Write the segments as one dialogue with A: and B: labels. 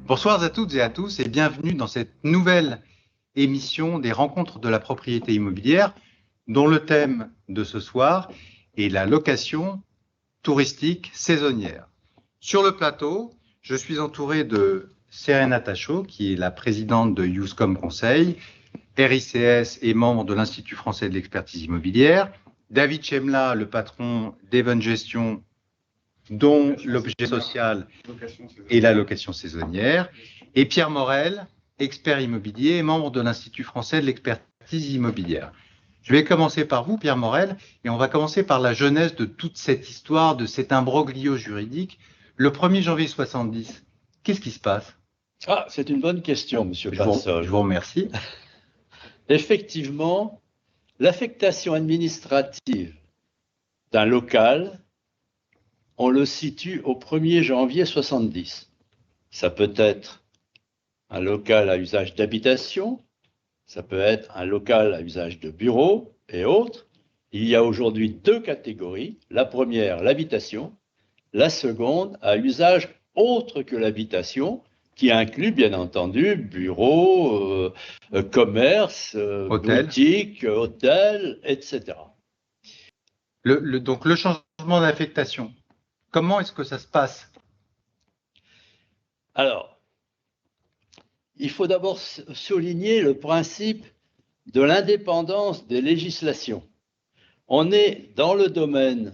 A: Bonsoir à toutes et à tous et bienvenue dans cette nouvelle émission des rencontres de la propriété immobilière dont le thème de ce soir est la location touristique saisonnière. Sur le plateau, je suis entouré de Serena Tachaud, qui est la présidente de Youscom Conseil, RICS et membre de l'Institut français de l'expertise immobilière, David Chemla, le patron d'Even Gestion, dont l'objet social est la location saisonnière, et Pierre Morel, expert immobilier et membre de l'Institut français de l'expertise immobilière. Je vais commencer par vous, Pierre Morel, et on va commencer par la genèse de toute cette histoire, de cet imbroglio juridique. Le 1er janvier 70, qu'est-ce qui se passe?
B: C'est une bonne question, Monsieur Passol.
A: Je vous remercie.
B: Effectivement, l'affectation administrative d'un local, on le situe au 1er janvier 70. Ça peut être un local à usage d'habitation, ça peut être un local à usage de bureau et autres. Il y a aujourd'hui deux catégories. La première, l'habitation. La seconde, à usage autre que l'habitation, qui inclut bien entendu bureau, commerce, boutique, hôtel, etc.
A: Donc le changement d'affectation, comment est-ce que ça se passe?
B: Alors, il faut d'abord souligner le principe de l'indépendance des législations. On est dans le domaine,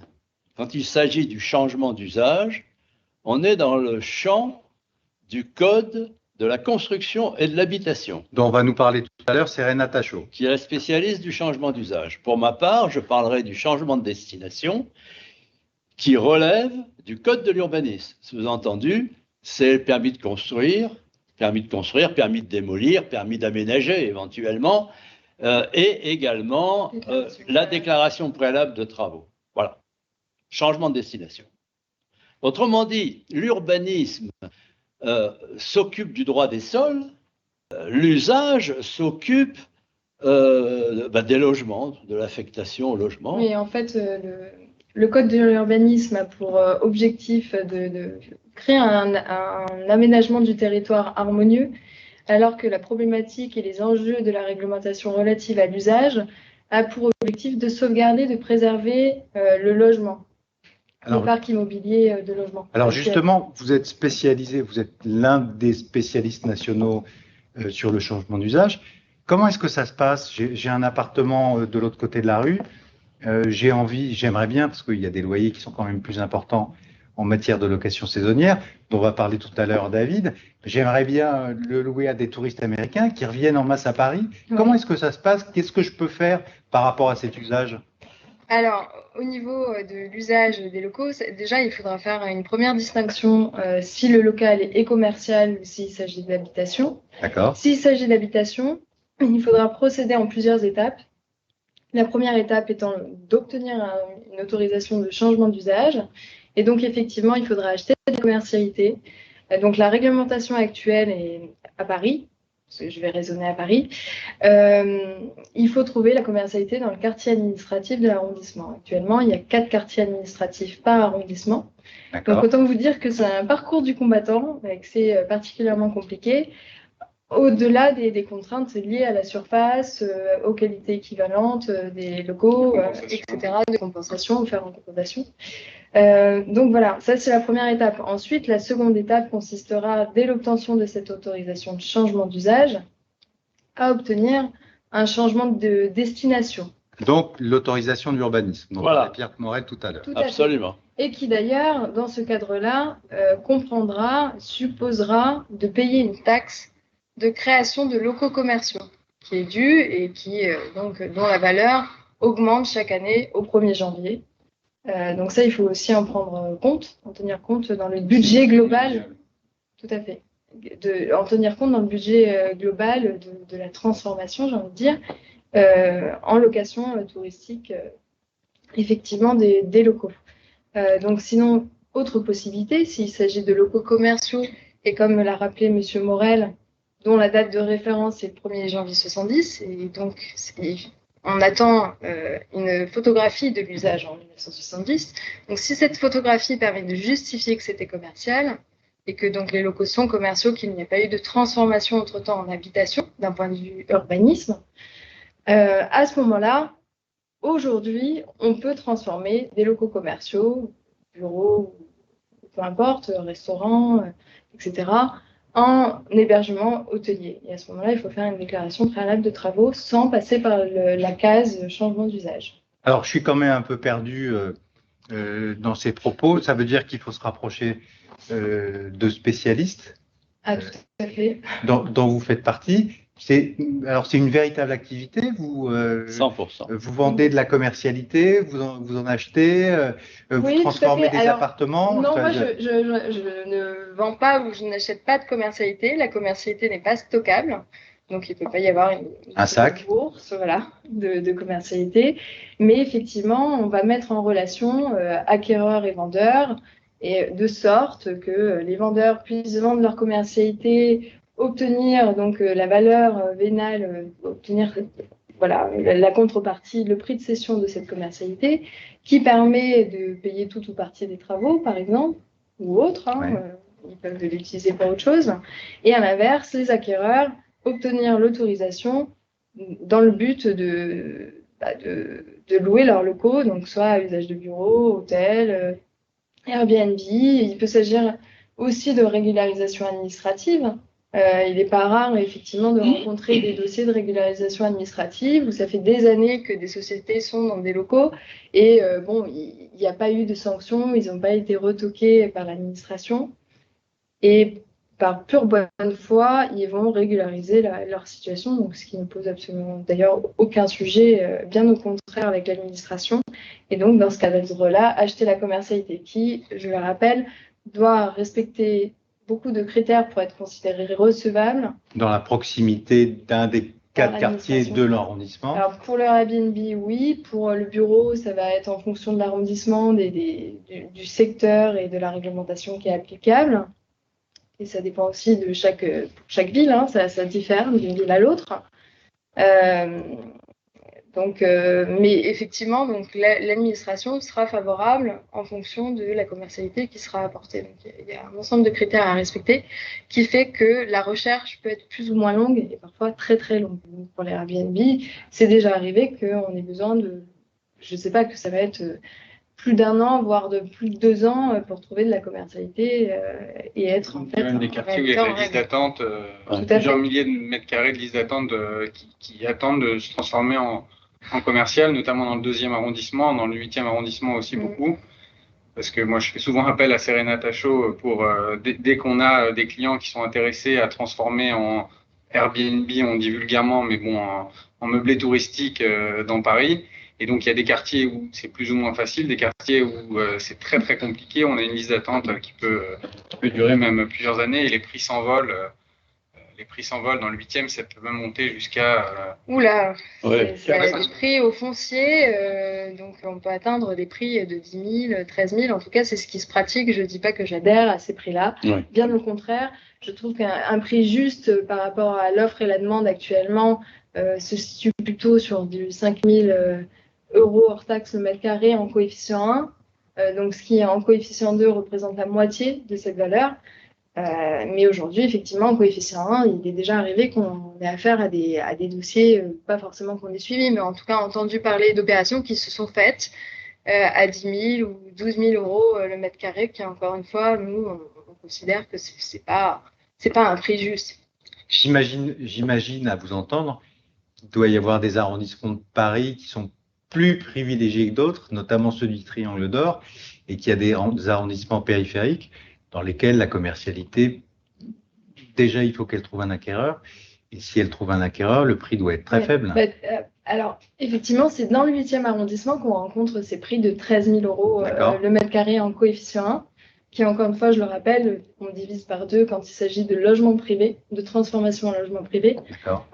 B: quand il s'agit du changement d'usage, on est dans le champ du Code de la construction et de l'habitation.
A: Dont on va nous parler tout à l'heure, Serena Tachaud.
B: Qui est la spécialiste du changement d'usage. Pour ma part, je parlerai du changement de destination qui relève du Code de l'urbanisme. Sous-entendu, c'est le permis de construire, permis de démolir, permis d'aménager éventuellement, et également la déclaration préalable de travaux. Voilà. Changement de destination. Autrement dit, l'urbanisme s'occupe du droit des sols, l'usage s'occupe des logements, de l'affectation au logement.
C: Mais en fait, le Code de l'urbanisme a pour objectif de créer un aménagement du territoire harmonieux, alors que la problématique et les enjeux de la réglementation relative à l'usage a pour objectif de sauvegarder, de préserver le logement. Le parc immobilier de logement.
A: Alors justement, vous êtes spécialisé, vous êtes l'un des spécialistes nationaux sur le changement d'usage. Comment est-ce que ça se passe? J'ai un appartement de l'autre côté de la rue, j'aimerais bien, parce qu'il y a des loyers qui sont quand même plus importants en matière de location saisonnière, dont on va parler tout à l'heure David, j'aimerais bien le louer à des touristes américains qui reviennent en masse à Paris. Oui. Comment est-ce que ça se passe? Qu'est-ce que je peux faire par rapport à cet usage?
C: Alors, au niveau de l'usage des locaux, déjà, il faudra faire une première distinction si le local est commercial ou s'il s'agit d'habitation.
A: D'accord.
C: S'il s'agit d'habitation, il faudra procéder en plusieurs étapes. La première étape étant d'obtenir une autorisation de changement d'usage. Et donc, effectivement, il faudra acheter des commercialités. Donc, la réglementation actuelle est à Paris. Je vais raisonner à Paris, il faut trouver la commercialité dans le quartier administratif de l'arrondissement. Actuellement, il y a 4 quartiers administratifs par arrondissement. Donc, autant vous dire que c'est un parcours du combattant, et que c'est particulièrement compliqué, au-delà des contraintes liées à la surface, aux qualités équivalentes des locaux, etc., de compensation, ou faire en compensation. Donc voilà, ça c'est la première étape. Ensuite, la seconde étape consistera, dès l'obtention de cette autorisation de changement d'usage, à obtenir un changement de destination.
A: Donc l'autorisation de l'urbanisme, dont parlait Pierre Morel tout à l'heure.
B: Absolument.
C: Et qui d'ailleurs, dans ce cadre-là, supposera de payer une taxe de création de locaux commerciaux, qui est due et dont la valeur augmente chaque année au 1er janvier. Donc ça, il faut aussi en tenir compte dans le budget global. Tout à fait. En tenir compte dans le budget global de la transformation, j'ai envie de dire, en location touristique, effectivement, des locaux. Donc sinon, autre possibilité, s'il s'agit de locaux commerciaux, et comme l'a rappelé M. Morel, dont la date de référence est le 1er janvier 70, et donc on attend une photographie de l'usage en 1970. Donc, si cette photographie permet de justifier que c'était commercial, et que donc les locaux sont commerciaux, qu'il n'y a pas eu de transformation entre-temps en habitation d'un point de vue urbanisme, à ce moment-là, aujourd'hui, on peut transformer des locaux commerciaux, bureaux, peu importe, restaurants, etc., en hébergement hôtelier. Et à ce moment-là, il faut faire une déclaration préalable de travaux sans passer par la case changement d'usage.
A: Alors, je suis quand même un peu perdu dans ces propos. Ça veut dire qu'il faut se rapprocher de spécialistes
C: Tout à fait.
A: dont vous faites partie. Alors, c'est une véritable activité.
B: 100%.
A: Vous vendez de la commercialité, vous en achetez, vous
C: Oui,
A: transformez des
C: Alors,
A: appartements.
C: Non, moi, je ne vends pas ou je n'achète pas de commercialité. La commercialité n'est pas stockable. Donc, il ne peut pas y avoir
A: Un sac.
C: bourse de commercialité. Mais effectivement, on va mettre en relation acquéreurs et vendeurs, et de sorte que les vendeurs puissent vendre leur commercialité, obtenir donc la valeur vénale, obtenir la contrepartie, le prix de cession de cette commercialité, qui permet de payer tout ou partie des travaux, par exemple, ou autre. Ils peuvent l'utiliser pour autre chose. Et à l'inverse, les acquéreurs obtenir l'autorisation dans le but de louer leurs locaux, donc soit à usage de bureau, hôtel, Airbnb. Il peut s'agir aussi de régularisation administrative. Il n'est pas rare, effectivement, de rencontrer des dossiers de régularisation administrative où ça fait des années que des sociétés sont dans des locaux et il n'y a pas eu de sanctions, ils n'ont pas été retoqués par l'administration. Et par pure bonne foi, ils vont régulariser leur situation, donc ce qui ne pose absolument d'ailleurs aucun sujet, bien au contraire avec l'administration. Et donc, dans ce cadre-là, acheter la commercialité qui, je le rappelle, doit respecter beaucoup de critères pour être considéré recevable.
A: Dans la proximité d'un des 4 quartiers de l'arrondissement.
C: Alors, pour le Airbnb, oui. Pour le bureau, ça va être en fonction de l'arrondissement, du secteur et de la réglementation qui est applicable. Et ça dépend aussi de chaque ville, hein, ça diffère d'une ville à l'autre. Mais effectivement, donc, l'administration sera favorable en fonction de la commercialité qui sera apportée. Donc, il y a un ensemble de critères à respecter qui fait que la recherche peut être plus ou moins longue et parfois très très longue. Donc, pour les Airbnb, c'est déjà arrivé qu'on ait besoin je ne sais pas, que ça va être plus d'1 an, voire de plus de 2 ans pour trouver de la commercialité et être en fait.
D: Il y a même des quartiers où il y a des listes d'attente, plusieurs milliers de mètres carrés de listes d'attente qui attendent de se transformer en commercial, notamment dans le 2e arrondissement, dans le 8e arrondissement aussi beaucoup. Parce que moi, je fais souvent appel à Serena Tachot pour dès qu'on a des clients qui sont intéressés à transformer en Airbnb, on dit vulgairement, mais bon, en meublé touristique dans Paris. Et donc, il y a des quartiers où c'est plus ou moins facile, des quartiers où c'est très, très compliqué. On a une liste d'attente qui peut durer même plusieurs années et les prix s'envolent. Les prix s'envolent dans le 8e, ça peut même monter jusqu'à...
C: Oula,
B: Ouais.
C: c'est des prix au foncier, donc on peut atteindre des prix de 10 000, 13 000. En tout cas, c'est ce qui se pratique. Je ne dis pas que j'adhère à ces prix-là.
B: Ouais.
C: Bien au contraire, je trouve qu'un prix juste par rapport à l'offre et la demande actuellement se situe plutôt sur du 5 000 euros hors taxe le mètre carré en coefficient 1. Donc, ce qui en coefficient 2 représente la moitié de cette valeur. Mais aujourd'hui, effectivement, en coefficient 1, il est déjà arrivé qu'on ait affaire à des dossiers, pas forcément qu'on ait suivis, mais en tout cas entendu parler d'opérations qui se sont faites à 10 000 ou 12 000 euros le mètre carré, qui encore une fois, nous, on considère que c'est pas un prix juste.
A: J'imagine à vous entendre, il doit y avoir des arrondissements de Paris qui sont plus privilégiés que d'autres, notamment ceux du Triangle d'Or, et qu'il y a des arrondissements périphériques dans lesquels la commercialité, déjà, il faut qu'elle trouve un acquéreur. Et si elle trouve un acquéreur, le prix doit être très faible.
C: Alors, effectivement, c'est dans le 8e arrondissement qu'on rencontre ces prix de 13 000 euros le mètre carré en coefficient 1, qui, encore une fois, je le rappelle, on divise par 2 quand il s'agit de logement privé, de transformation en logement privé.
A: D'accord.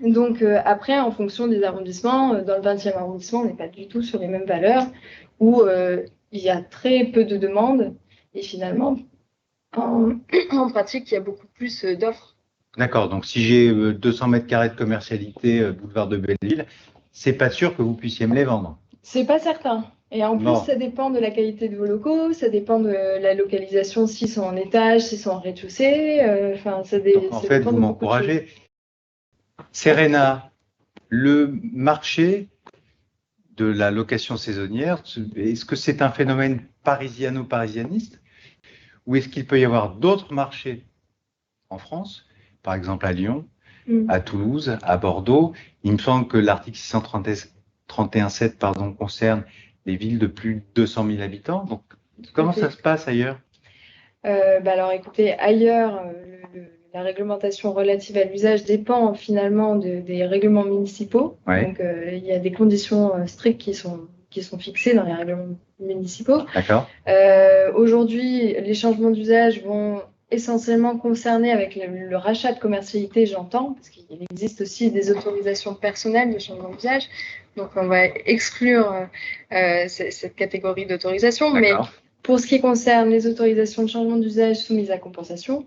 C: Donc, après, en fonction des arrondissements, dans le 20e arrondissement, on n'est pas du tout sur les mêmes valeurs, où il y a très peu de demandes. Et finalement, en pratique, il y a beaucoup plus d'offres.
A: D'accord. Donc, si j'ai 200 mètres carrés de commercialité boulevard de Belleville, c'est pas sûr que vous puissiez me les vendre.
C: C'est pas certain. Et en plus, ça dépend de la qualité de vos locaux, ça dépend de la localisation, s'ils sont en étage, s'ils sont en rez-de-chaussée.
A: Donc, en fait, vous m'encouragez. Serena, le marché de la location saisonnière, est-ce que c'est un phénomène parisiano-parisianiste ou est-ce qu'il peut y avoir d'autres marchés en France, par exemple à Lyon, à Toulouse, à Bordeaux? Il me semble que l'article 631.7 concerne les villes de plus de 200 000 habitants. Donc, comment ça se passe ailleurs?
C: Alors écoutez, ailleurs, la réglementation relative à l'usage dépend finalement des règlements municipaux.
A: Ouais.
C: Donc il y a des conditions strictes qui sont fixées dans les règlements municipaux.
A: D'accord.
C: Aujourd'hui, les changements d'usage vont essentiellement concerner avec le rachat de commercialité, j'entends, parce qu'il existe aussi des autorisations personnelles de changement d'usage. Donc on va exclure cette catégorie d'autorisation. Mais pour ce qui concerne les autorisations de changement d'usage soumises à compensation,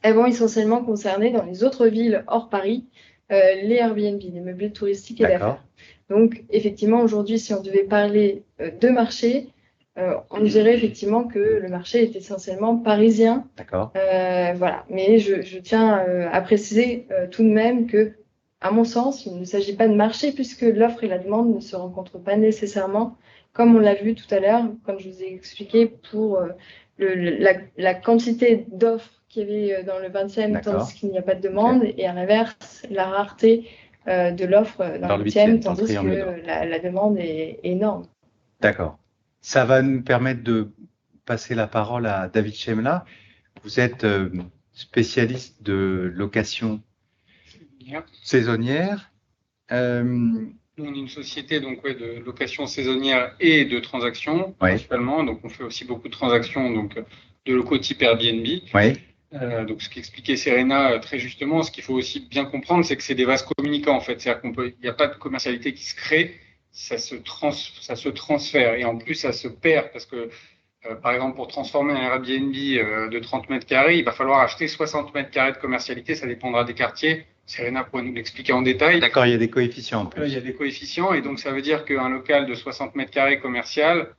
C: elles vont essentiellement concerner dans les autres villes hors Paris les Airbnb, les meublés touristiques et d'affaires. Donc, effectivement, aujourd'hui, si on devait parler de marché, on dirait effectivement que le marché est essentiellement parisien.
A: D'accord.
C: Voilà. Mais je tiens à préciser tout de même que, à mon sens, il ne s'agit pas de marché puisque l'offre et la demande ne se rencontrent pas nécessairement, comme on l'a vu tout à l'heure, comme je vous ai expliqué, pour la quantité d'offres qu'il y avait dans le 20e, tandis qu'il n'y a pas de demande, et à l'inverse, la rareté de l'offre dans le 8e, tandis que la demande est énorme.
A: D'accord. Ça va nous permettre de passer la parole à David Chemla. Vous êtes spécialiste de location saisonnière.
D: Nous, on est une société de location saisonnière et de transactions, principalement. Donc, on fait aussi beaucoup de transactions de locaux type Airbnb.
A: Oui.
D: Donc, ce qu'expliquait Serena très justement, ce qu'il faut aussi bien comprendre, c'est que c'est des vases communicants, en fait. C'est-à-dire qu'il n'y a pas de commercialité qui se crée, ça se transfère. Et en plus, ça se perd parce que, par exemple, pour transformer un Airbnb de 30 mètres carrés, il va falloir acheter 60 mètres carrés de commercialité. Ça dépendra des quartiers. Serena pourrait nous l'expliquer en détail.
A: D'accord, il y a des coefficients en plus.
D: Il y a des coefficients, et donc ça veut dire qu'un local de 60 mètres carrés commercial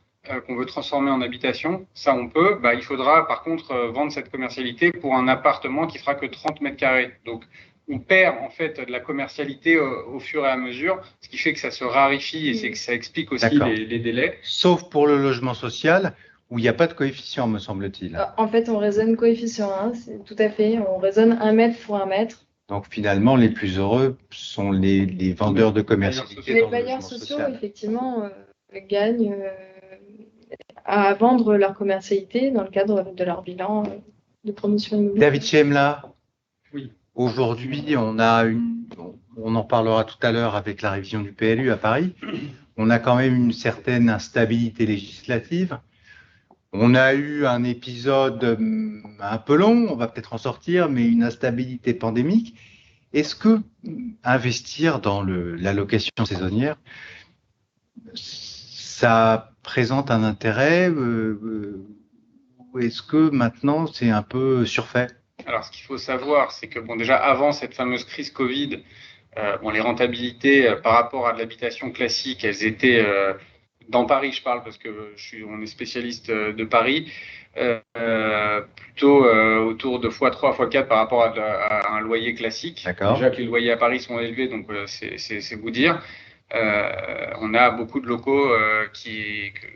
D: qu'on veut transformer en habitation, ça on peut. Il faudra par contre vendre cette commercialité pour un appartement qui fera que 30 mètres carrés. Donc on perd en fait de la commercialité au fur et à mesure, ce qui fait que ça se raréfie et c'est que ça explique aussi les délais.
A: Sauf pour le logement social où il n'y a pas de coefficient, me semble-t-il.
C: En fait, on raisonne coefficient 1, tout à fait. On raisonne 1 mètre pour 1 mètre.
A: Donc finalement, les plus heureux sont les vendeurs de commercialité.
C: Les bailleurs sociaux, effectivement, gagnent à vendre leur commercialité dans le cadre de leur bilan de promotion immobilière.
A: David Chemla,
D: oui.
A: Aujourd'hui, on en parlera tout à l'heure avec la révision du PLU à Paris, on a quand même une certaine instabilité législative. On a eu un épisode un peu long, on va peut-être en sortir, mais une instabilité pandémique. Est-ce que investir dans la location saisonnière, ça présente un intérêt ou est-ce que maintenant c'est un peu surfait?
D: Alors, ce qu'il faut savoir, c'est que déjà avant cette fameuse crise Covid, les rentabilités par rapport à de l'habitation classique, elles étaient dans Paris, je parle parce que on est spécialiste de Paris, plutôt autour de x3, x4 par rapport à un loyer classique. Déjà que les loyers à Paris sont élevés, donc c'est vous dire. On a beaucoup de locaux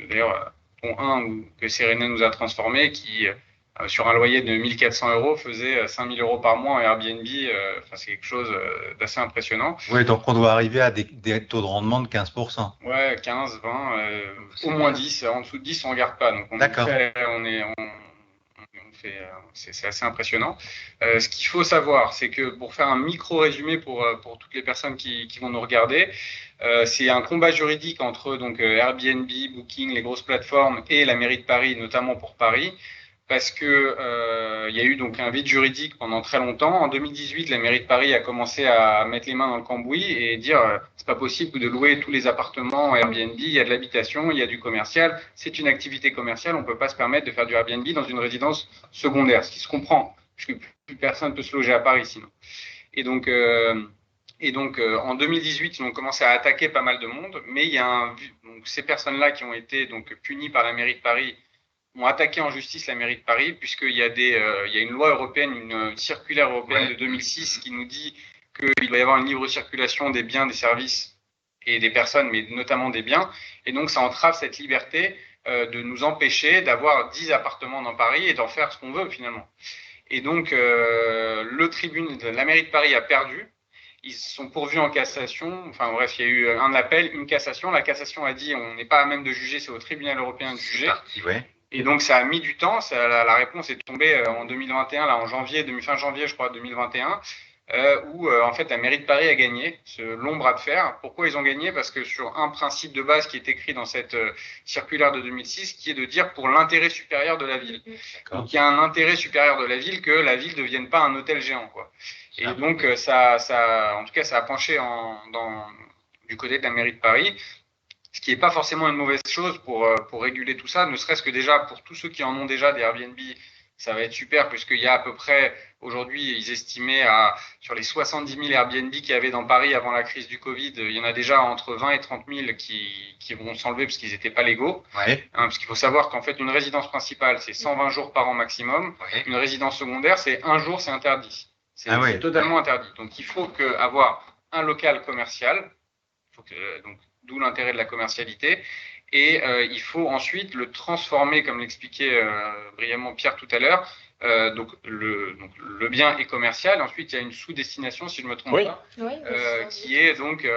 D: d'ailleurs, dont un que Serena nous a transformé, qui sur un loyer de 1 400 € faisait 5 000 € par mois en Airbnb. C'est quelque chose d'assez impressionnant.
A: Oui, donc on doit arriver à des taux de rendement de 15%.
D: Ouais, 15, 20, au moins 10. En dessous de 10, on ne regarde pas. Donc c'est assez impressionnant. Ce qu'il faut savoir, c'est que pour faire un micro-résumé pour toutes les personnes qui vont nous regarder, c'est un combat juridique entre Airbnb, Booking, les grosses plateformes et la mairie de Paris, notamment pour Paris, parce que y a eu un vide juridique pendant très longtemps. En 2018, la mairie de Paris a commencé à mettre les mains dans le cambouis et dire c'est pas possible de louer tous les appartements Airbnb, il y a de l'habitation, il y a du commercial, c'est une activité commerciale, on peut pas se permettre de faire du Airbnb dans une résidence secondaire, ce qui se comprend, puisque plus personne peut se loger à Paris sinon. Et donc Et donc, en 2018, ils ont commencé à attaquer pas mal de monde, mais il y a donc, ces personnes-là qui ont été donc punies par la mairie de Paris ont attaqué en justice la mairie de Paris, puisqu'il y a il y a une loi européenne, une circulaire européenne de 2006 qui nous dit qu'il doit y avoir une libre circulation des biens, des services et des personnes, mais notamment des biens. Et donc, ça entrave cette liberté de nous empêcher d'avoir 10 appartements dans Paris et d'en faire ce qu'on veut finalement. Et donc, la mairie de Paris a perdu. Ils sont pourvus en cassation. Enfin bref, il y a eu un appel, une cassation. La cassation a dit on n'est pas à même de juger, c'est au tribunal européen de juger. Et donc ça a mis du temps. La réponse est tombée en 2021, là en janvier, fin janvier je crois 2021, où en fait la mairie de Paris a gagné ce long bras de fer. Pourquoi ils ont gagné? Parce que sur un principe de base qui est écrit dans cette circulaire de 2006, qui est de dire pour l'intérêt supérieur de la ville. Donc il y a un intérêt supérieur de la ville que la ville ne devienne pas un hôtel géant, quoi. Et donc, en tout cas, ça a penché du côté de la mairie de Paris, ce qui n'est pas forcément une mauvaise chose pour réguler tout ça, ne serait-ce que déjà pour tous ceux qui en ont déjà des Airbnb, ça va être super, puisqu'il y a à peu près, aujourd'hui, ils estimaient sur les 70 000 Airbnb qu'il y avait dans Paris avant la crise du Covid, il y en a déjà entre 20 et 30 000 qui vont s'enlever parce qu'ils n'étaient pas légaux.
A: Ouais.
D: Parce qu'il faut savoir qu'en fait, une résidence principale, c'est 120 jours par an maximum. Ouais. Une résidence secondaire, c'est 1 jour, c'est interdit. C'est totalement interdit. Donc, il faut avoir un local commercial, donc d'où l'intérêt de la commercialité, et il faut ensuite le transformer, comme l'expliquait brillamment Pierre tout à l'heure. Donc, le bien est commercial. Ensuite, il y a une sous-destination, si je ne me trompe pas, qui est donc,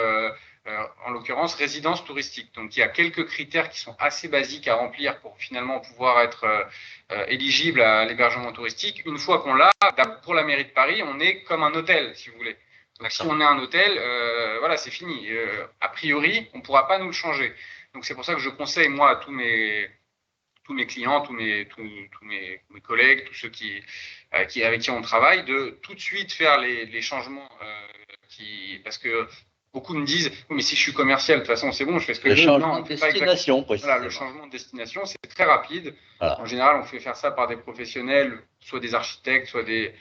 D: en l'occurrence, résidence touristique. Donc, il y a quelques critères qui sont assez basiques à remplir pour finalement pouvoir être éligible à l'hébergement touristique. Une fois qu'on l'a, pour la mairie de Paris, on est comme un hôtel, si vous voulez. Donc, si on est un hôtel, voilà, c'est fini. A priori, on ne pourra pas nous le changer. Donc, c'est pour ça que je conseille, moi, à tous mes clients, tous mes collègues, tous ceux avec qui on travaille, de tout de suite faire les changements parce que beaucoup me disent oui, mais si je suis commercial, de toute façon, c'est bon, je fais ce que je veux.
B: Le changement de destination,
D: voilà, le changement de destination, c'est très rapide. Voilà. En général, on fait faire ça par des professionnels, soit des architectes, soit des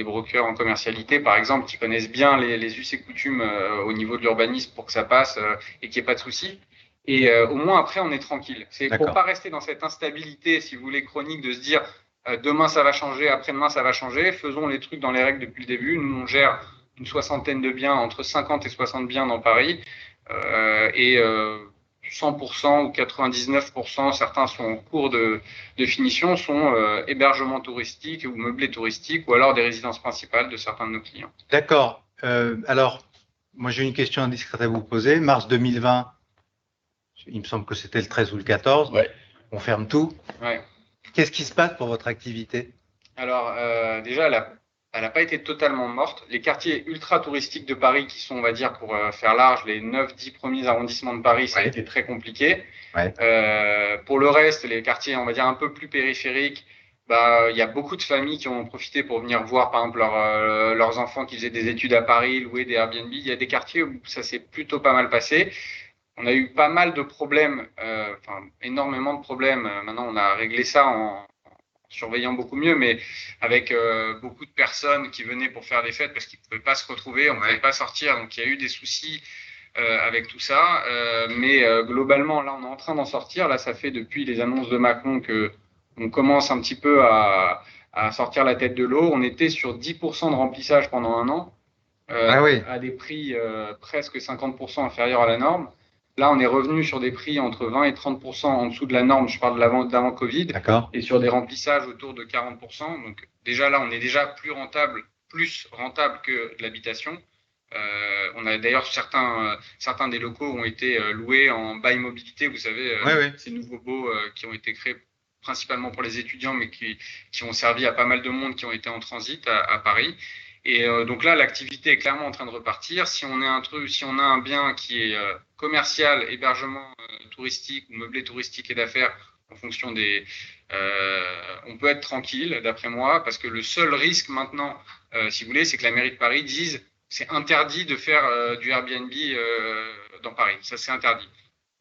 D: brokers en commercialité, par exemple, qui connaissent bien les us et coutumes au niveau de l'urbanisme pour que ça passe et qu'il n'y ait pas de soucis. Et au moins, après, on est tranquille. C'est pour pas rester dans cette instabilité, si vous voulez, chronique, de se dire demain, ça va changer, après-demain, ça va changer. Faisons les trucs dans les règles depuis le début. Nous, on gère une soixantaine de biens, entre 50 et 60 biens dans Paris. Et 100% ou 99%, certains sont en cours de finition, sont hébergements touristiques ou meublés touristiques ou alors des résidences principales de certains de nos clients.
A: D'accord. Alors, moi, j'ai une question indiscrète à vous poser. Mars 2020, il me semble que c'était le 13 ou le 14.
B: Ouais.
A: On ferme tout.
D: Ouais.
A: Qu'est-ce qui se passe pour votre activité?
D: Alors, déjà, elle n'a pas été totalement morte. Les quartiers ultra touristiques de Paris, qui sont, on va dire, pour faire large, les 9-10 premiers arrondissements de Paris, ça a été très compliqué.
A: Ouais.
D: Pour le reste, les quartiers, on va dire, un peu plus périphériques, il y a beaucoup de familles qui ont profité pour venir voir, par exemple, leurs enfants qui faisaient des études à Paris, louer des Airbnb. Il y a des quartiers où ça s'est plutôt pas mal passé. On a eu pas mal de problèmes, énormément de problèmes. Maintenant, on a réglé ça en surveillant beaucoup mieux, mais avec beaucoup de personnes qui venaient pour faire des fêtes parce qu'ils ne pouvaient pas se retrouver, on ne pouvait pas sortir. Donc, il y a eu des soucis avec tout ça. Mais globalement, là, on est en train d'en sortir. Là, ça fait depuis les annonces de Macron qu'on commence un petit peu à sortir la tête de l'eau. On était sur 10% de remplissage pendant un an, à des prix presque 50% inférieurs à la norme. Là, on est revenu sur des prix entre 20 et 30% en dessous de la norme, je parle de d'avant Covid, et sur des remplissages autour de 40%. Donc déjà là, on est déjà plus rentable que l'habitation. On a d'ailleurs certains des locaux ont été loués en bail mobilité, vous savez, ces nouveaux baux qui ont été créés principalement pour les étudiants, mais qui ont servi à pas mal de monde qui ont été en transit à Paris. Et donc là, l'activité est clairement en train de repartir. Si on a un bien qui est commercial, hébergement touristique ou meublé touristique et d'affaires, en fonction on peut être tranquille, d'après moi, parce que le seul risque maintenant, si vous voulez, c'est que la mairie de Paris dise c'est interdit de faire du Airbnb dans Paris. Ça, c'est interdit.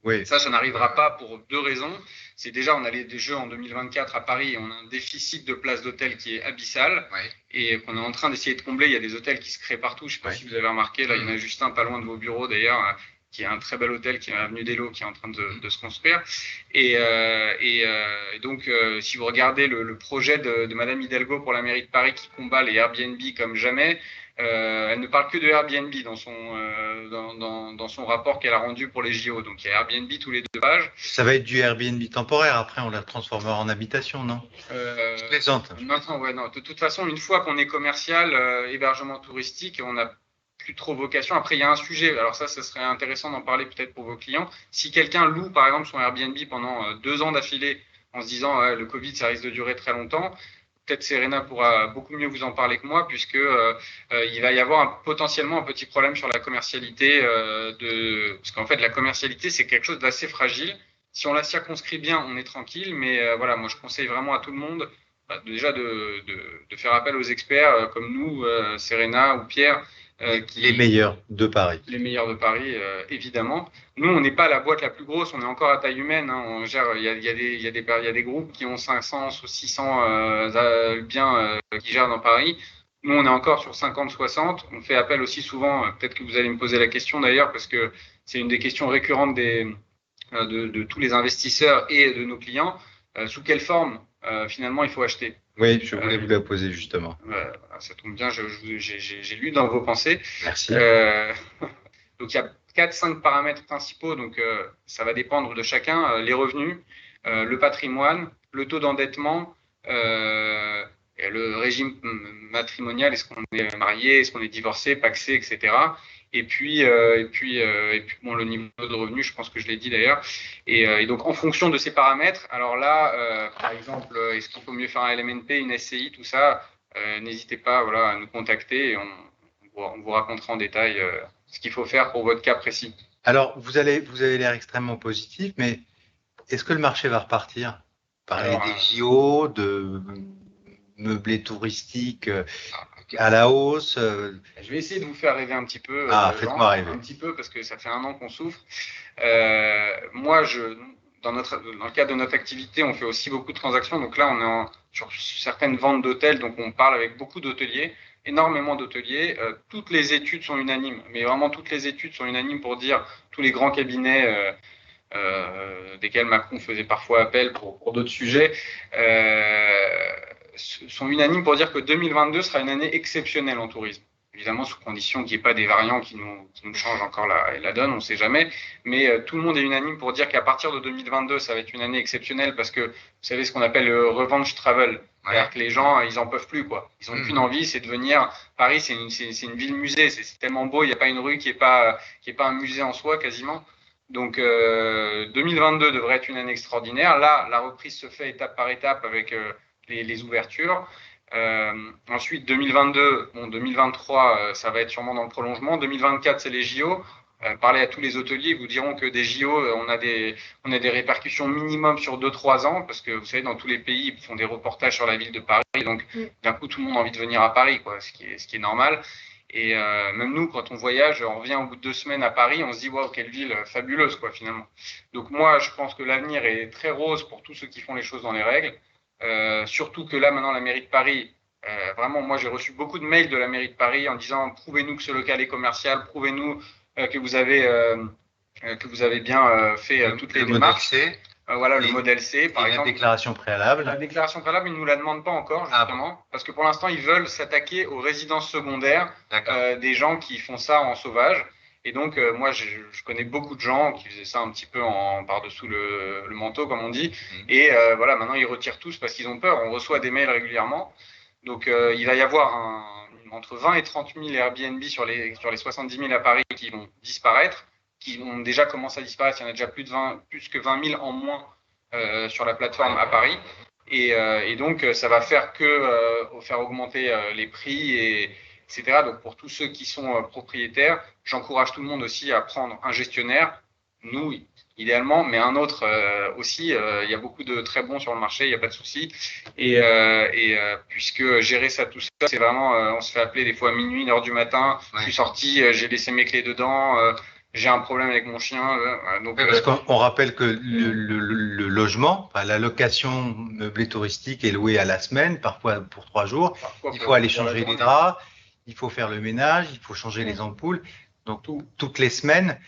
A: Oui.
D: Ça n'arrivera pas pour deux raisons. C'est déjà, on a des jeux en 2024 à Paris et on a un déficit de places d'hôtel qui est abyssal et qu'on est en train d'essayer de combler. Il y a des hôtels qui se créent partout. Je ne sais pas si vous avez remarqué, là, il y en a juste un pas loin de vos bureaux d'ailleurs, qui est un très bel hôtel qui est avenue d'Elo, qui est en train de se construire. Et donc, si vous regardez le projet de Madame Hidalgo pour la mairie de Paris qui combat les Airbnb comme jamais, elle ne parle que de Airbnb dans son rapport qu'elle a rendu pour les JO. Donc, il y a Airbnb tous les 2 pages.
A: Ça va être du Airbnb temporaire. Après, on la transformera en habitation, non? Je plaisante.
D: Non. De toute façon, une fois qu'on est commercial, hébergement touristique, on n'a plus trop vocation. Après, il y a un sujet. Alors ça serait intéressant d'en parler peut-être pour vos clients. Si quelqu'un loue, par exemple, son Airbnb pendant 2 ans d'affilée en se disant le Covid, ça risque de durer très longtemps, peut-être Serena pourra beaucoup mieux vous en parler que moi, puisque il va y avoir potentiellement un petit problème sur la commercialité. Parce qu'en fait, la commercialité, c'est quelque chose d'assez fragile. Si on la circonscrit bien, on est tranquille. Mais voilà, moi, je conseille vraiment à tout le monde déjà de faire appel aux experts comme nous, Serena ou Pierre.
A: Les meilleurs de Paris.
D: Les meilleurs de Paris, évidemment. Nous, on n'est pas la boîte la plus grosse, on est encore à taille humaine. Hein. On gère, il y a des groupes qui ont 500 ou 600 biens qui gèrent dans Paris. Nous, on est encore sur 50-60. On fait appel aussi souvent, peut-être que vous allez me poser la question d'ailleurs, parce que c'est une des questions récurrentes de tous les investisseurs et de nos clients. Sous quelle forme, finalement, il faut acheter?
A: Oui, je voulais vous la poser justement.
D: Ça tombe bien, j'ai lu dans vos pensées.
A: Merci.
D: Donc, il y a 4-5 paramètres principaux. Donc, ça va dépendre de chacun. Les revenus, le patrimoine, le taux d'endettement, le régime matrimonial, est-ce qu'on est marié, est-ce qu'on est divorcé, pacsé, etc. Et puis bon, le niveau de revenu, je pense que je l'ai dit d'ailleurs. Et donc, en fonction de ces paramètres, alors là, par exemple, est-ce qu'il faut mieux faire un LMNP, une SCI, tout ça, n'hésitez pas à nous contacter et on vous racontera en détail ce qu'il faut faire pour votre cas précis.
A: Alors, vous avez l'air extrêmement positif, mais est-ce que le marché va repartir? Parler des JO, de meublé touristique à la hausse.
D: Je vais essayer de vous faire rêver un petit peu.
A: Faites-moi rêver.
D: Un petit peu, parce que ça fait 1 an qu'on souffre. Moi, dans le cadre de notre activité, on fait aussi beaucoup de transactions. Donc là, on est sur certaines ventes d'hôtels. Donc, on parle avec beaucoup d'hôteliers, énormément d'hôteliers. Toutes les études sont unanimes, mais vraiment toutes les études sont unanimes pour dire tous les grands cabinets desquels Macron faisait parfois appel pour d'autres sujets. Sont unanimes pour dire que 2022 sera une année exceptionnelle en tourisme. Évidemment, sous condition qu'il n'y ait pas des variants qui nous changent encore la donne, on ne sait jamais. Mais tout le monde est unanime pour dire qu'à partir de 2022, ça va être une année exceptionnelle parce que vous savez ce qu'on appelle le revenge travel. C'est-à-dire que les gens, ils n'en peuvent plus, quoi. Ils n'ont qu'une envie, c'est de venir. Paris, c'est une ville musée. C'est tellement beau, il n'y a pas une rue qui n'est pas un musée en soi, quasiment. Donc, 2022 devrait être une année extraordinaire. Là, la reprise se fait étape par étape avec les ouvertures. Ensuite, 2023, ça va être sûrement dans le prolongement. 2024, c'est les JO. Parlez à tous les hôteliers, ils vous diront que des JO, on a des répercussions minimum sur 2-3 ans, parce que vous savez, dans tous les pays, ils font des reportages sur la ville de Paris, donc d'un coup, tout le monde a envie de venir à Paris, quoi, ce qui est normal. Et même nous, quand on voyage, on revient au bout de 2 semaines à Paris, on se dit waouh, quelle ville fabuleuse, quoi, finalement. Donc moi, je pense que l'avenir est très rose pour tous ceux qui font les choses dans les règles. Surtout que là, maintenant, la mairie de Paris, vraiment, moi, j'ai reçu beaucoup de mails de la mairie de Paris en disant prouvez-nous que ce local est commercial, prouvez-nous que vous avez bien fait toutes les démarches. Le modèle C, par exemple.
A: La déclaration préalable.
D: La déclaration préalable, ils ne nous la demandent pas encore, justement, parce que pour l'instant, ils veulent s'attaquer aux résidences secondaires des gens qui font ça en sauvage. Et donc, moi, je connais beaucoup de gens qui faisaient ça un petit peu par-dessous le manteau, comme on dit. Et maintenant, ils retirent tous parce qu'ils ont peur. On reçoit des mails régulièrement. Donc, il va y avoir entre 20 et 30 000 Airbnb sur les 70 000 à Paris qui vont disparaître, qui ont déjà commencé à disparaître. Il y en a déjà plus que 20 000 en moins sur la plateforme à Paris. Et donc, ça va faire faire augmenter les prix, etc. Donc, pour tous ceux qui sont propriétaires, j'encourage tout le monde aussi à prendre un gestionnaire, nous, idéalement, mais un autre aussi. Il y a beaucoup de très bons sur le marché, il n'y a pas de souci. Et puisque gérer ça tout seul, c'est vraiment, on se fait appeler des fois à minuit, 1h du matin, je suis sorti, j'ai laissé mes clés dedans, j'ai un problème avec mon chien. Donc,
A: parce qu'on rappelle que le logement, enfin, la location meublée touristique est louée à la semaine, parfois pour 3 jours. Il faut aller changer les draps, il faut faire le ménage, il faut changer les ampoules. Donc toutes les semaines.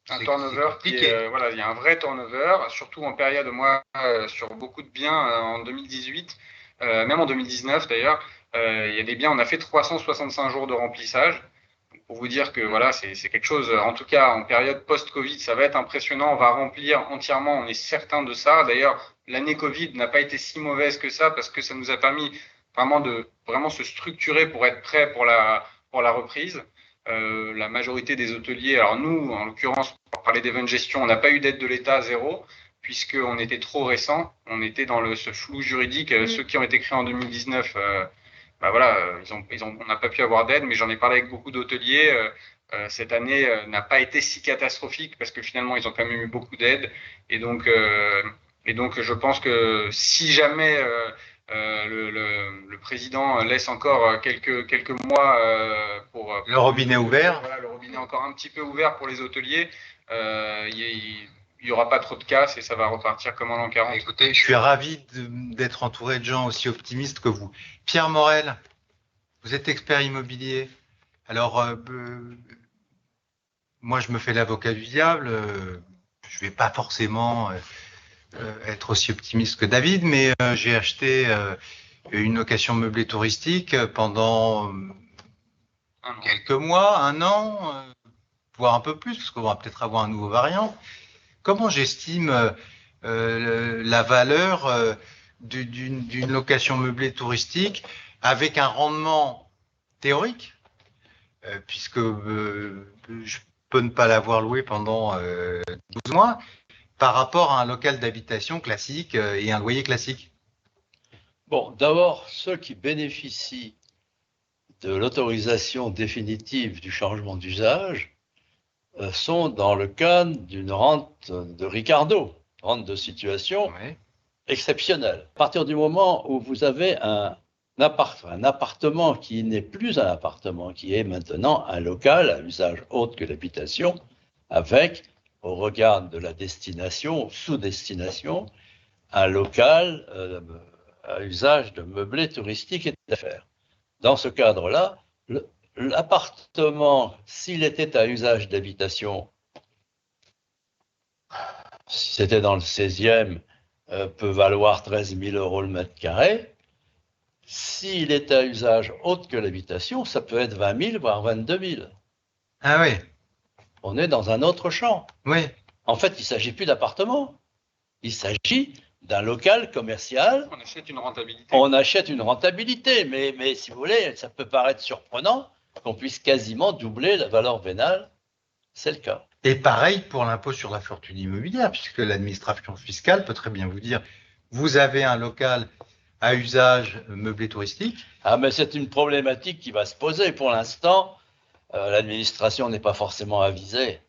D: Un turnover voilà, il y a un vrai turnover, surtout en période, moi, sur beaucoup de biens en 2018, même en 2019 d'ailleurs, il y a des biens, on a fait 365 jours de remplissage. Pour vous dire que voilà, c'est quelque chose, en tout cas en période post-Covid, ça va être impressionnant, on va remplir entièrement, on est certain de ça. D'ailleurs, l'année Covid n'a pas été si mauvaise que ça parce que ça nous a permis vraiment de se structurer pour être prêt pour la reprise. La majorité des hôteliers, alors nous, en l'occurrence, pour parler d'event gestion, on n'a pas eu d'aide de l'État, zéro, puisqu'on était trop récent, on était dans ce flou juridique. Ceux qui ont été créés en 2019, voilà, on n'a pas pu avoir d'aide, mais j'en ai parlé avec beaucoup d'hôteliers. Cette année n'a pas été si catastrophique parce que finalement, ils ont quand même eu beaucoup d'aide. Et donc, je pense que si jamais le président laisse encore quelques mois pour
A: le robinet ouvert.
D: Voilà, le robinet encore un petit peu ouvert pour les hôteliers, il n'y aura pas trop de casse et ça va repartir comme en l'an 40.
A: Écoutez, je suis ravi d'être entouré de gens aussi optimistes que vous. Pierre Morel, vous êtes expert immobilier. Alors, moi, je me fais l'avocat du diable. Je ne vais pas forcément être aussi optimiste que David, mais j'ai acheté une location meublée touristique pendant quelques mois, 1 an, voire un peu plus, parce qu'on va peut-être avoir un nouveau variant. Comment j'estime la valeur d'une location meublée touristique avec un rendement théorique, puisque je peux ne pas l'avoir loué pendant 12 mois, par rapport à un local d'habitation classique et un loyer classique?
B: Bon, d'abord, ceux qui bénéficient de l'autorisation définitive du changement d'usage sont dans le cadre d'une rente de Ricardo, rente de situation exceptionnelle. À partir du moment où vous avez un appartement qui n'est plus un appartement, qui est maintenant un local à usage autre que l'habitation, avec, au regard de la destination, sous-destination, un local à usage de meublé touristique et d'affaires. Dans ce cadre-là, l'appartement, s'il était à usage d'habitation, si c'était dans le 16e, peut valoir 13 000 € le mètre carré. S'il est à usage autre que l'habitation, ça peut être 20 000, voire 22 000.
A: Ah oui.
B: On est dans un autre champ.
A: Oui.
B: En fait, il ne s'agit plus d'appartement. Il s'agit d'un local commercial.
D: On achète une rentabilité.
B: On achète une rentabilité, mais si vous voulez, ça peut paraître surprenant qu'on puisse quasiment doubler la valeur vénale. C'est le cas.
A: Et pareil pour l'impôt sur la fortune immobilière, puisque l'administration fiscale peut très bien vous dire, vous avez un local à usage meublé touristique.
B: Ah, mais c'est une problématique qui va se poser. Pour l'instant, l'administration n'est pas forcément avisée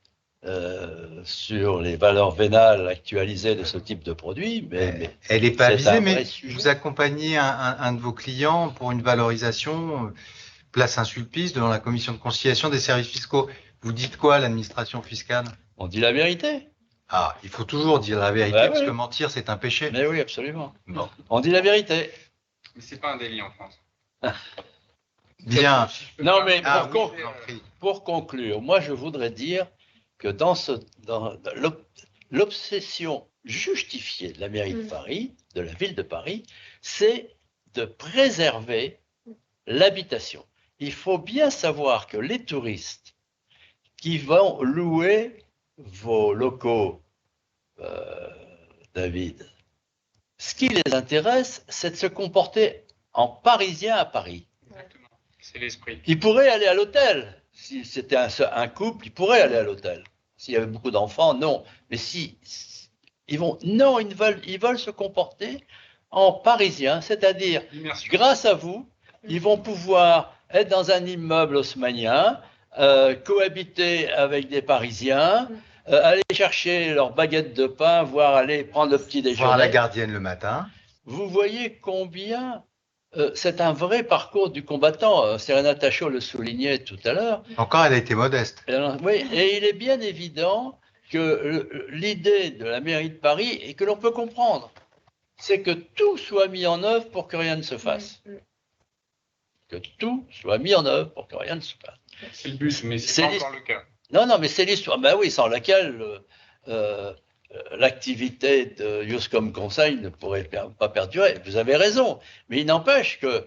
B: sur les valeurs vénales actualisées de ce type de produit. Mais
A: elle n'est pas avisée, mais vous accompagnez un de vos clients pour une valorisation, place Saint-Sulpice, devant la commission de conciliation des services fiscaux. Vous dites quoi à l'administration fiscale?
B: On dit la vérité.
A: Ah, il faut toujours dire la vérité, parce que mentir, c'est un péché.
B: Mais oui, absolument.
A: Bon.
B: On dit la vérité.
D: Mais c'est pas un délit en France.
A: Bien.
B: Non, mais pour conclure, moi je voudrais dire que dans l'obsession justifiée de la mairie de Paris, de la ville de Paris, c'est de préserver l'habitation. Il faut bien savoir que les touristes qui vont louer vos locaux, David, ce qui les intéresse, c'est de se comporter en Parisien à Paris.
D: Exactement. C'est l'esprit.
B: Ils pourraient aller à l'hôtel. Si c'était un couple, ils pourraient aller à l'hôtel. S'il y avait beaucoup d'enfants, non. Mais ils veulent se comporter en Parisien, c'est-à-dire, grâce à vous, ils vont pouvoir être dans un immeuble haussmannien, cohabiter avec des Parisiens, aller chercher leur baguette de pain, voire aller prendre le petit déjeuner.
A: Voir la gardienne le matin.
B: Vous voyez combien c'est un vrai parcours du combattant. Serena Tachot le soulignait tout à l'heure.
A: Encore, elle a été modeste.
B: Oui, et il est bien évident que l'idée de la mairie de Paris, et que l'on peut comprendre, c'est que tout soit mis en œuvre pour que rien ne se fasse. Que tout soit mis en œuvre pour que rien ne se fasse.
D: C'est le but, mais c'est pas encore le cas.
B: Non, mais c'est l'histoire. Ben oui, sans laquelle l'activité de Iuscom Conseil ne pourrait pas perdurer. Vous avez raison. Mais il n'empêche que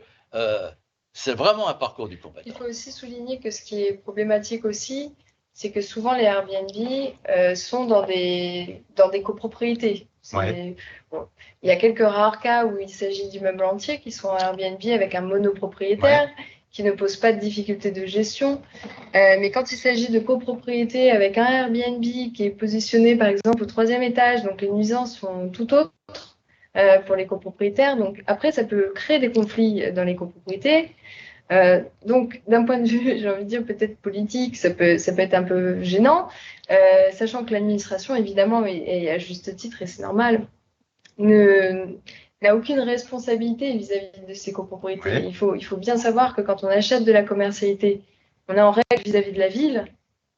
B: c'est vraiment un parcours du combattant.
C: Il faut aussi souligner que ce qui est problématique aussi, c'est que souvent les Airbnb sont dans des copropriétés.
A: Ouais.
C: Bon, il y a quelques rares cas où il s'agit d'immeubles entiers qui sont en Airbnb avec un monopropriétaire qui ne pose pas de difficultés de gestion. Mais quand il s'agit de copropriété avec un Airbnb qui est positionné par exemple au 3e étage, donc les nuisances sont tout autres pour les copropriétaires. Donc après, ça peut créer des conflits dans les copropriétés. Donc, d'un point de vue, j'ai envie de dire peut-être politique, ça peut être un peu gênant, sachant que l'administration, évidemment, et à juste titre, et c'est normal, n'a aucune responsabilité vis-à-vis de ces copropriétés.
A: Ouais.
C: Il faut bien savoir que quand on achète de la commercialité, on est en règle vis-à-vis de la ville,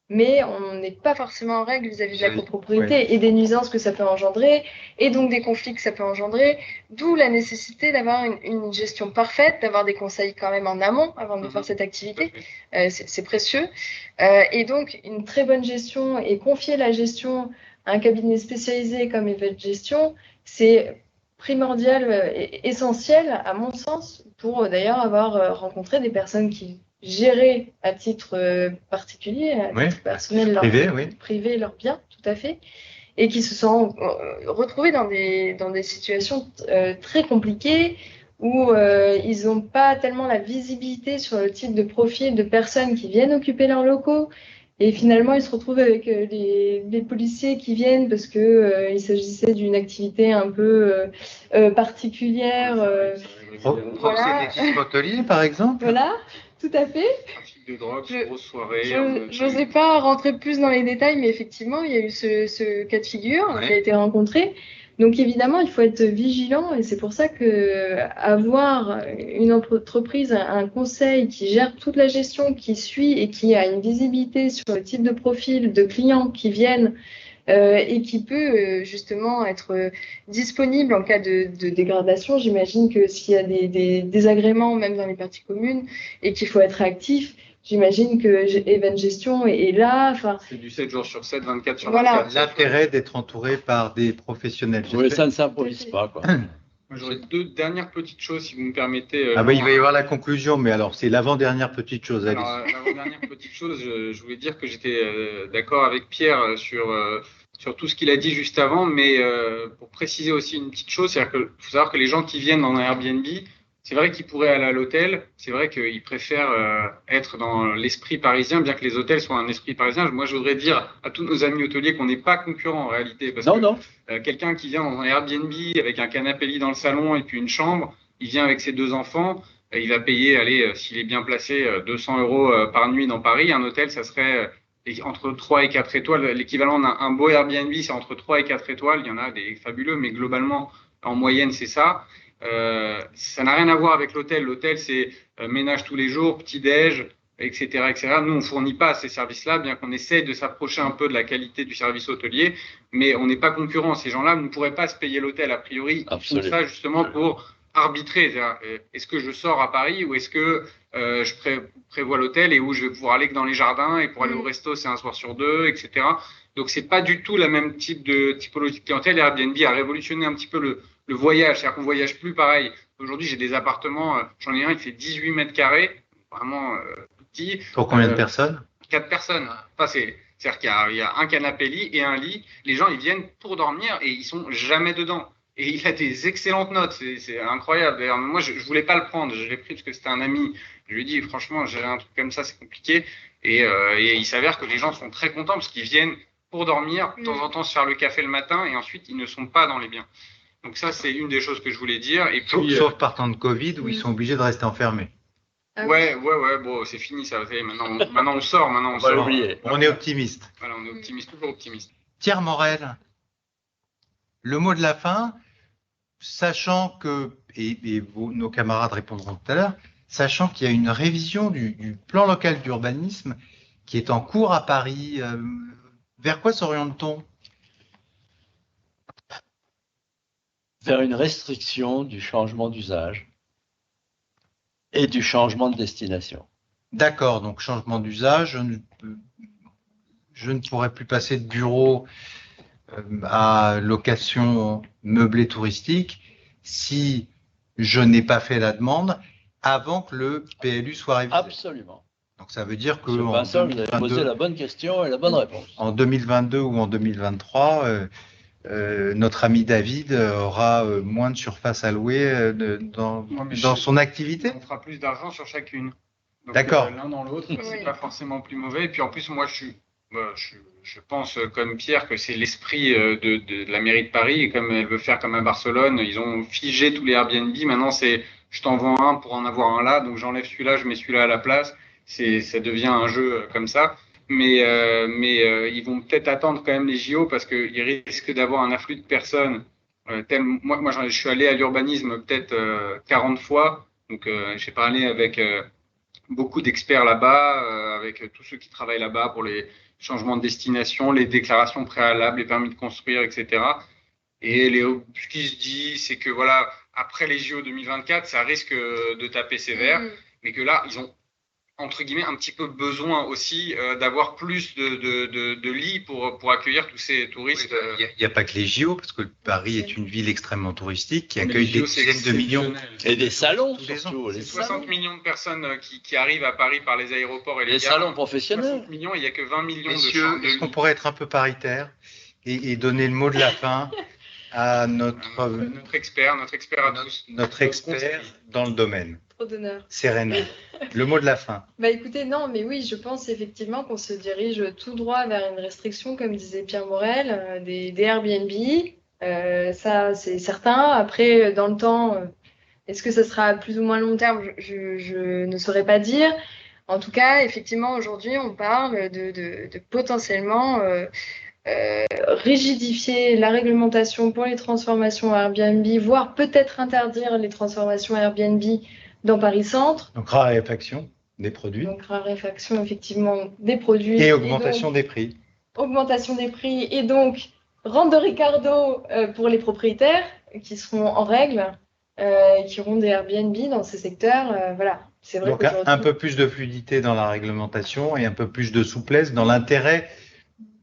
C: mais on n'est pas forcément en règle vis-à-vis de la copropriété et des nuisances que ça peut engendrer, et donc des conflits que ça peut engendrer, d'où la nécessité d'avoir une gestion parfaite, d'avoir des conseils quand même en amont avant de faire cette activité, c'est précieux, et donc une très bonne gestion et confier la gestion à un cabinet spécialisé comme Event Gestion, c'est primordial et essentiel à mon sens pour d'ailleurs avoir rencontré des personnes qui gérer à titre particulier, à titre personnel, privé, leurs biens, tout à fait, et qui se sont retrouvés dans des situations très compliquées où ils n'ont pas tellement la visibilité sur le type de profil de personnes qui viennent occuper leurs locaux. Et finalement, ils se retrouvent avec les policiers qui viennent parce que il s'agissait d'une activité un peu particulière.
A: Proxénétisme hôtelier, par exemple.
C: Voilà, tout à fait.
D: Trafic de drogue, grosse soirée.
C: Je n'osais pas rentrer plus dans les détails, mais effectivement, il y a eu ce cas de figure qui a été rencontré. Donc évidemment, il faut être vigilant et c'est pour ça que avoir une entreprise, un conseil qui gère toute la gestion, qui suit et qui a une visibilité sur le type de profil de clients qui viennent et qui peut justement être disponible en cas de dégradation. J'imagine que s'il y a des désagréments, même dans les parties communes, et qu'il faut être actif, j'imagine que Event Gestion est là.
D: C'est du 7 jours sur 7, 24 sur
C: 24.
D: Voilà.
A: L'intérêt d'être entouré par des professionnels.
B: Oui, ça ne s'improvise pas, quoi.
D: Moi, j'aurais 2 dernières petites choses, si vous me permettez.
A: Il va y avoir la conclusion, mais alors c'est l'avant-dernière petite chose.
D: Alors, l'avant-dernière petite chose, je voulais dire que j'étais d'accord avec Pierre sur tout ce qu'il a dit juste avant, mais pour préciser aussi une petite chose, c'est-à-dire qu'il faut savoir que les gens qui viennent dans un Airbnb, c'est vrai qu'ils pourraient aller à l'hôtel, c'est vrai qu'ils préfèrent être dans l'esprit parisien, bien que les hôtels soient un esprit parisien. Moi, je voudrais dire à tous nos amis hôteliers qu'on n'est pas concurrents en réalité. Parce que quelqu'un qui vient dans un Airbnb avec un canapé lit dans le salon et puis une chambre, il vient avec ses 2 enfants, il va payer, s'il est bien placé, 200 € par nuit dans Paris. Un hôtel, ça serait entre 3 et 4 étoiles. L'équivalent d'un beau Airbnb, c'est entre 3 et 4 étoiles. Il y en a des fabuleux, mais globalement, en moyenne, c'est ça. Ça n'a rien à voir avec l'hôtel. L'hôtel, c'est ménage tous les jours, petit-déj, etc., etc. Nous, on fournit pas ces services-là, bien qu'on essaie de s'approcher un peu de la qualité du service hôtelier, mais on n'est pas concurrents. Ces gens-là ne pourraient pas se payer l'hôtel, a priori. Ils font ça justement pour arbitrer. Est-ce que je sors à Paris ou est-ce que je prévois l'hôtel et où je vais pouvoir aller que dans les jardins et pour aller au resto, c'est un soir sur 2, etc. Donc, c'est pas du tout la même typologie de clientèle. Airbnb a révolutionné un petit peu le voyage, c'est-à-dire qu'on voyage plus pareil. Aujourd'hui, j'ai des appartements, j'en ai un qui fait 18 mètres carrés, vraiment petit.
A: Pour combien de personnes?
D: 4 personnes. Enfin, c'est-à-dire qu'il y a un canapé lit et un lit. Les gens, ils viennent pour dormir et ils sont jamais dedans. Et il a des excellentes notes, c'est incroyable. D'ailleurs, moi, je voulais pas le prendre, je l'ai pris parce que c'était un ami. Je lui ai dit, franchement, gérer un truc comme ça, c'est compliqué. Et il s'avère que les gens sont très contents parce qu'ils viennent pour dormir, de temps en temps se faire le café le matin et ensuite, ils ne sont pas dans les biens. Donc ça, c'est une des choses que je voulais dire. Et puis,
A: sauf partant de Covid où ils sont obligés de rester enfermés.
D: Ouais, bon, c'est fini ça. Maintenant, on sort.
A: On est optimiste.
D: Voilà, on est optimiste, toujours optimiste.
A: Pierre Morel, le mot de la fin. sachant que, nos camarades répondront tout à l'heure, sachant qu'il y a une révision du plan local d'urbanisme qui est en cours à Paris, vers quoi s'oriente-t-on?
B: Vers une restriction du changement d'usage et du changement de destination.
A: D'accord, donc changement d'usage, je ne pourrais plus passer de bureau à location meublée touristique si je n'ai pas fait la demande avant que le PLU soit révisé.
B: Absolument.
A: Donc ça veut dire que
B: vous avez posé la bonne question et la bonne réponse.
A: En 2022 ou en 2023, notre ami David aura moins de surface allouée dans son activité.
D: On fera plus d'argent sur chacune.
A: D'accord.
D: L'un dans l'autre, c'est pas forcément plus mauvais. Et puis en plus, moi, je pense comme Pierre que c'est l'esprit de la mairie de Paris. Et comme elle veut faire comme à Barcelone, ils ont figé tous les Airbnb. Maintenant, c'est je t'en vends un pour en avoir un là. Donc j'enlève celui-là, je mets celui-là à la place. Ça devient un jeu comme ça. Mais ils vont peut-être attendre quand même les JO parce qu'ils risquent d'avoir un afflux de personnes. Moi, je suis allé à l'urbanisme peut-être 40 fois. Donc, j'ai parlé avec beaucoup d'experts là-bas, avec tous ceux qui travaillent là-bas pour les changements de destination, les déclarations préalables, les permis de construire, etc. Et ce qui se dit, c'est que voilà, après les JO 2024, ça risque de taper sévère, mais que là, ils ont entre guillemets un petit peu besoin aussi d'avoir plus de lits pour accueillir tous ces touristes.
A: Il n'y a pas que les JO, parce que Paris est une ville extrêmement touristique qui accueille des dizaines de millions.
B: Et des salons surtout.
D: Les 60 millions de personnes qui arrivent à Paris par les aéroports et les gares.
B: Salons professionnels.
D: 60 millions, il n'y a que 20 millions
A: Messieurs,
D: de
A: est-ce qu'on pourrait être un peu paritaire et donner le mot de la fin à notre
D: expert à tous.
A: Notre expert dans le domaine.
C: Trop d'honneur.
A: Serena, le mot de la fin.
C: Bah écoutez, non, mais oui, je pense effectivement qu'on se dirige tout droit vers une restriction, comme disait Pierre Morel, des Airbnb. Ça, c'est certain. Après, dans le temps, est-ce que ça sera à plus ou moins long terme? Je ne saurais pas dire. En tout cas, effectivement, aujourd'hui, on parle de potentiellement rigidifier la réglementation pour les transformations Airbnb, voire peut-être interdire les transformations Airbnb dans Paris Centre.
A: Donc raréfaction des produits.
C: Donc raréfaction effectivement des produits.
A: Et augmentation des prix.
C: Augmentation des prix et donc rente de Ricardo pour les propriétaires qui seront en règle, qui auront des Airbnb dans ces secteurs. Voilà. C'est vrai.
A: Donc un peu plus de fluidité dans la réglementation et un peu plus de souplesse dans l'intérêt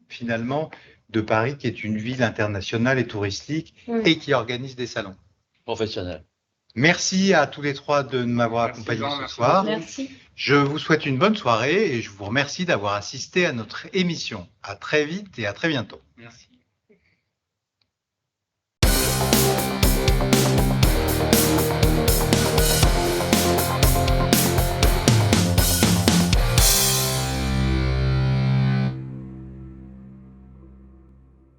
A: finalement de Paris, qui est une ville internationale et touristique et qui organise des salons
B: professionnels.
A: Merci à tous les trois de m'avoir accompagné ce soir.
C: Merci.
A: Je vous souhaite une bonne soirée et je vous remercie d'avoir assisté à notre émission. À très vite et à très bientôt.
D: Merci.